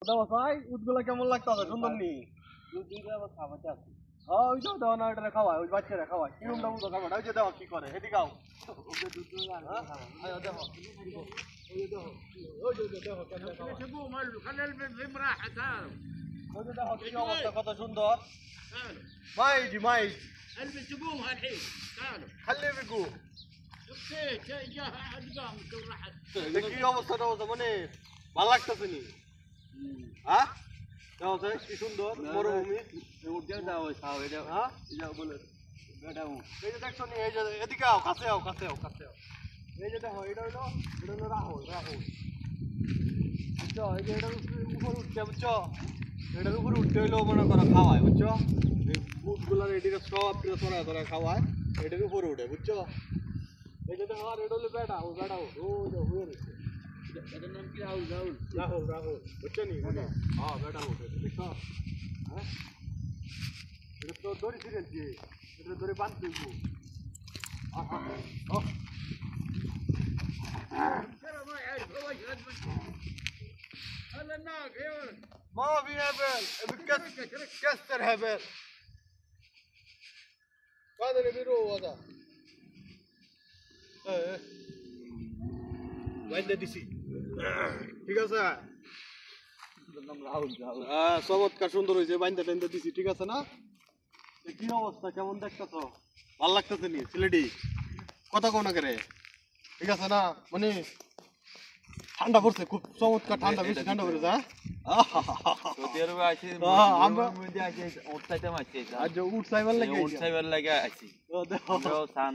দাও ভাই উদগুলা কেমন লাগতাছে সুন্দর নি দুধটা আবার খাওয়াতে আছে হ্যাঁ ওই যাও দাও না এটা খাওয়ায় ওই বাচ্চারা খাওয়ায় কিরম দাও তো খাওয়ায় ওই যে দাও কি করে এদিকে আও ওকে দুধ না আয় দেখো ওই যে দেখো ওই যে দেখো কেমন سيبوه ماله خلي البهم راحة تعال ওই যে দেখো কি অবস্থা কত সুন্দর মাইজি মাইজ البس سيبوهم الحين تعالوا খালি বিকু شفت جاه احد قام كل راحت কি অবস্থাটা হচ্ছে মানে ভালো লাগতেছে নি হ্যাঁ দাও কি সুন্দর মরুভূমি উঠে দাও খাও এটা হ্যাঁ এটা বলে এটা এই যে দেখছো নি এই যে এদিকে আও কাছে আও কাছে আও কাছে আও এই যে দেখো এটা হলো রাহুল রাহুল বুঝছো এই যে এটার উপর উঠছে বুঝছো এটার উপর উঠতে হইলো মনে করো খাওয়ায় বুঝছো এই বুটগুলার এদিকে সব সরা সরা খাওয়ায় এটার উপরে উঠে বুঝছো এই যে দেখো আর এটা হলো বেটা ও হয়ে রয়েছে هذا النام كده راهول راهول রাহুল রাহুল বুঝছো নি হ্যাঁ বেটা উঠে দেখো হ্যাঁ এটা তো দড়ি ছিড়েছি এটা দড়ি বাঁধতে হইব ترى ما يعرف هو ايش هذا الناق يا ولد ما في هبل كسر هبل هذا اللي بيروح هذا ايه وين ديسي ঠিক আছে চমৎকার সুন্দর হয়েছে বাইন্দা টাইন্দা দিছি ঠিক আছে না কি অবস্থা কেমন দেখতেছ ভালো লাগতেছে নি সিলেটি কথা কোন করে ঠিক আছে না মানে ঠান্ডা পড়ছে খুব চমৎকার ঠান্ডা বেশি ঠান্ডা পড়েছে সৌদি আরবে আছি আমরা মধ্যে আছি উঠ চাইতাম আছি আজ উঠ সাইবার লাগে উঠ চাইবার লাগে আছি দেখো আমরাও সান